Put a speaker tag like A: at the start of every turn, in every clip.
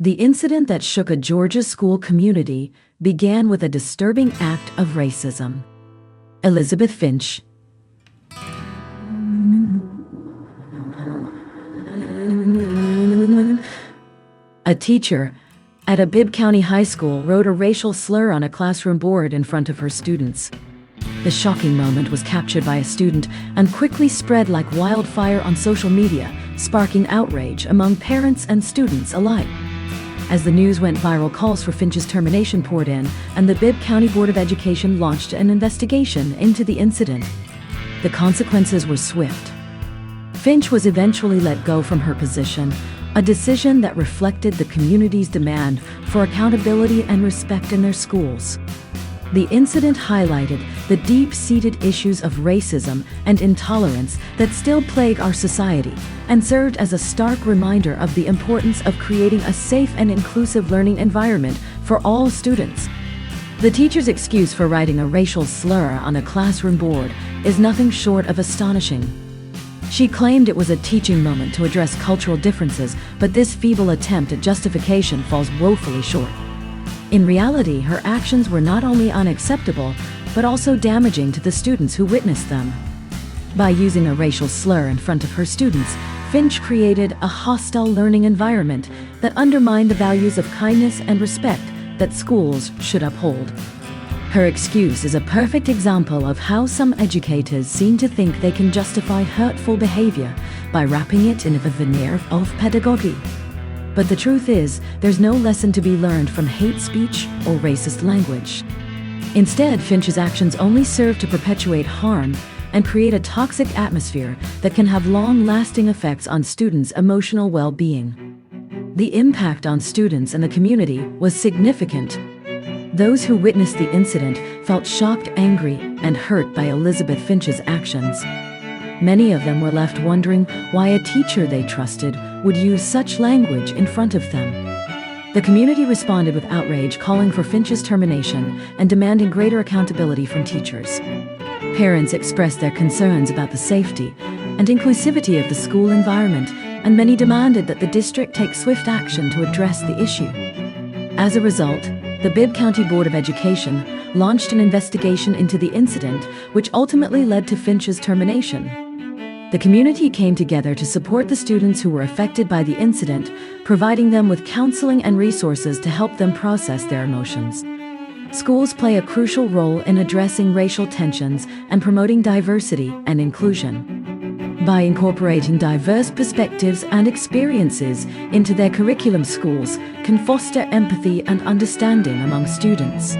A: The incident that shook a Georgia school community began with a disturbing act of racism. Elizabeth Finch, a teacher at a Bibb County high school, wrote a racial slur on a classroom board in front of her students. The shocking moment was captured by a student and quickly spread like wildfire on social media, sparking outrage among parents and students alike. As the news went viral, calls for Finch's termination poured in, and the Bibb County Board of Education launched an investigation into the incident. The consequences were swift. Finch was eventually let go from her position, a decision that reflected the community's demand for accountability and respect in their schools. The incident highlighted the deep-seated issues of racism and intolerance that still plague our society, and served as a stark reminder of the importance of creating a safe and inclusive learning environment for all students. The teacher's excuse for writing a racial slur on a classroom board is nothing short of astonishing. She claimed it was a teaching moment to address cultural differences, but this feeble attempt at justification falls woefully short. In reality, her actions were not only unacceptable, but also damaging to the students who witnessed them. By using a racial slur in front of her students, Finch created a hostile learning environment that undermined the values of kindness and respect that schools should uphold. Her excuse is a perfect example of how some educators seem to think they can justify hurtful behavior by wrapping it in a veneer of pedagogy. But the truth is, there's no lesson to be learned from hate speech or racist language. Instead, Finch's actions only serve to perpetuate harm and create a toxic atmosphere that can have long-lasting effects on students' emotional well-being. The impact on students and the community was significant. Those who witnessed the incident felt shocked, angry, and hurt by Elizabeth Finch's actions. Many of them were left wondering why a teacher they trusted would use such language in front of them. The community responded with outrage, calling for Finch's termination and demanding greater accountability from teachers. Parents expressed their concerns about the safety and inclusivity of the school environment, and many demanded that the district take swift action to address the issue. As a result, the Bibb County Board of Education launched an investigation into the incident, which ultimately led to Finch's termination. The community came together to support the students who were affected by the incident, providing them with counseling and resources to help them process their emotions. Schools play a crucial role in addressing racial tensions and promoting diversity and inclusion. By incorporating diverse perspectives and experiences into their curriculum, schools can foster empathy and understanding among students.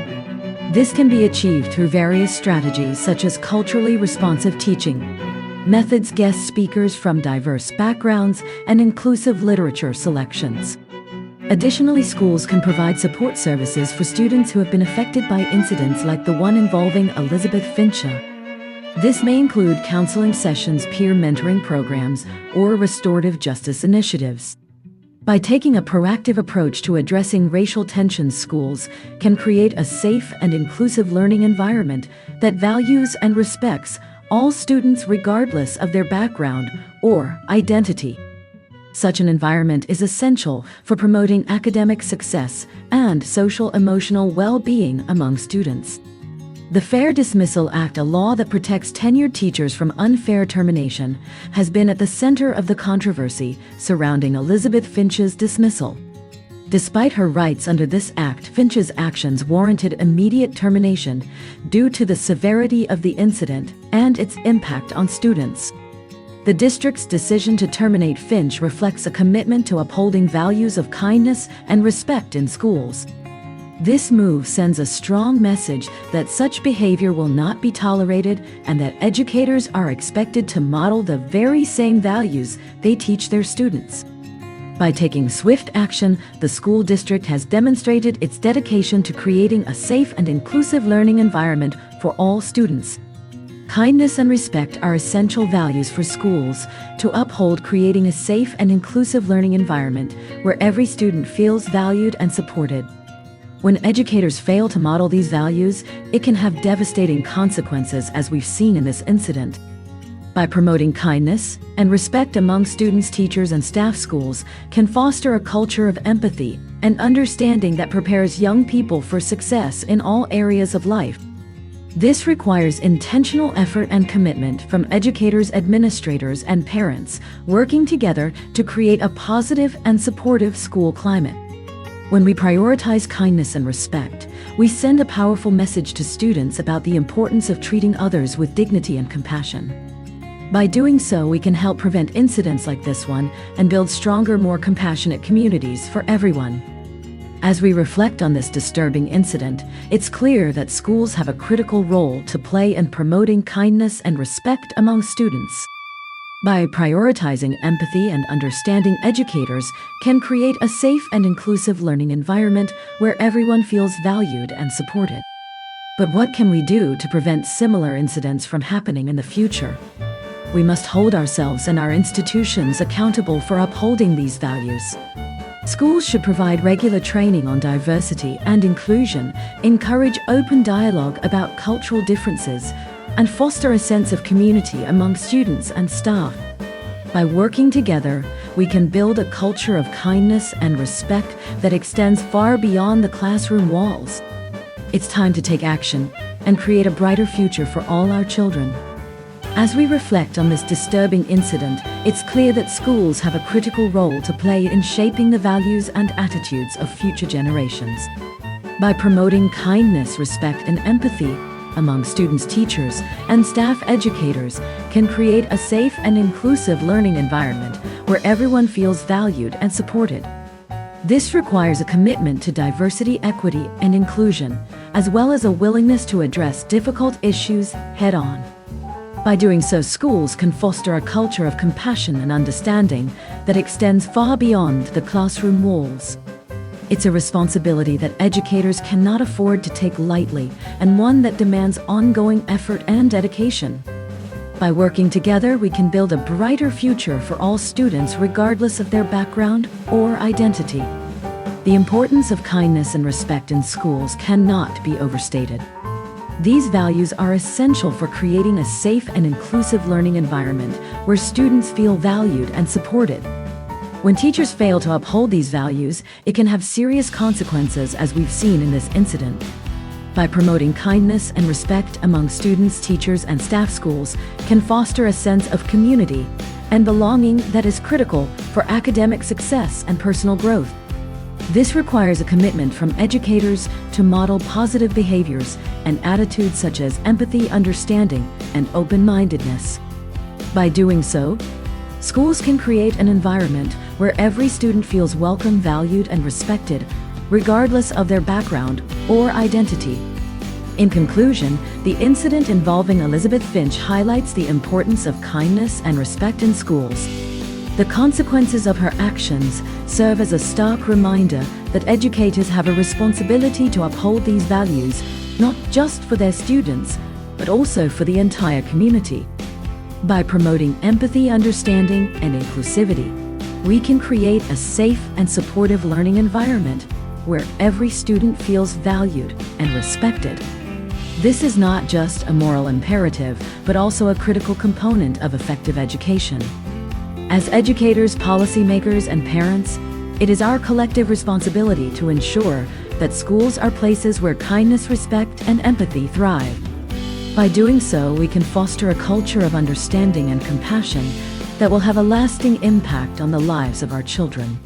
A: This can be achieved through various strategies such as culturally responsive teaching methods, guest speakers from diverse backgrounds, and inclusive literature selections. Additionally, schools can provide support services for students who have been affected by incidents like the one involving Elizabeth Finch. This may include counseling sessions, peer mentoring programs, or restorative justice initiatives. By taking a proactive approach to addressing racial tensions, schools can create a safe and inclusive learning environment that values and respects all students regardless of their background or identity. Such an environment is essential for promoting academic success and social-emotional well-being among students. The Fair Dismissal Act, a law that protects tenured teachers from unfair termination, has been at the center of the controversy surrounding Elizabeth Finch's dismissal. Despite her rights under this act, Finch's actions warranted immediate termination due to the severity of the incident and its impact on students. The district's decision to terminate Finch reflects a commitment to upholding values of kindness and respect in schools. This move sends a strong message that such behavior will not be tolerated and that educators are expected to model the very same values they teach their students. By taking swift action, the school district has demonstrated its dedication to creating a safe and inclusive learning environment for all students. Kindness and respect are essential values for schools to uphold, creating a safe and inclusive learning environment where every student feels valued and supported. When educators fail to model these values, it can have devastating consequences, as we've seen in this incident. By promoting kindness and respect among students, teachers, and staff, schools can foster a culture of empathy and understanding that prepares young people for success in all areas of life. This requires intentional effort and commitment from educators, administrators, and parents working together to create a positive and supportive school climate. When we prioritize kindness and respect, we send a powerful message to students about the importance of treating others with dignity and compassion. By doing so, we can help prevent incidents like this one and build stronger, more compassionate communities for everyone. As we reflect on this disturbing incident, it's clear that schools have a critical role to play in promoting kindness and respect among students. By prioritizing empathy and understanding, educators can create a safe and inclusive learning environment where everyone feels valued and supported. But what can we do to prevent similar incidents from happening in the future? We must hold ourselves and our institutions accountable for upholding these values. Schools should provide regular training on diversity and inclusion, encourage open dialogue about cultural differences, and foster a sense of community among students and staff. By working together, we can build a culture of kindness and respect that extends far beyond the classroom walls. It's time to take action and create a brighter future for all our children. As we reflect on this disturbing incident, it's clear that schools have a critical role to play in shaping the values and attitudes of future generations. By promoting kindness, respect, and empathy among students, teachers, and staff, educators can create a safe and inclusive learning environment where everyone feels valued and supported. This requires a commitment to diversity, equity, and inclusion, as well as a willingness to address difficult issues head-on. By doing so, schools can foster a culture of compassion and understanding that extends far beyond the classroom walls. It's a responsibility that educators cannot afford to take lightly, and one that demands ongoing effort and dedication. By working together, we can build a brighter future for all students regardless of their background or identity. The importance of kindness and respect in schools cannot be overstated. These values are essential for creating a safe and inclusive learning environment where students feel valued and supported. When teachers fail to uphold these values, it can have serious consequences, as we've seen in this incident. By promoting kindness and respect among students, teachers, and staff, schools can foster a sense of community and belonging that is critical for academic success and personal growth. This requires a commitment from educators to model positive behaviors and attitudes such as empathy, understanding, and open-mindedness. By doing so, schools can create an environment where every student feels welcome, valued, and respected, regardless of their background or identity. In conclusion, the incident involving Elizabeth Finch highlights the importance of kindness and respect in schools. The consequences of her actions serve as a stark reminder that educators have a responsibility to uphold these values, not just for their students, but also for the entire community. By promoting empathy, understanding, and inclusivity, we can create a safe and supportive learning environment where every student feels valued and respected. This is not just a moral imperative, but also a critical component of effective education. As educators, policymakers, and parents, it is our collective responsibility to ensure that schools are places where kindness, respect, and empathy thrive. By doing so, we can foster a culture of understanding and compassion that will have a lasting impact on the lives of our children.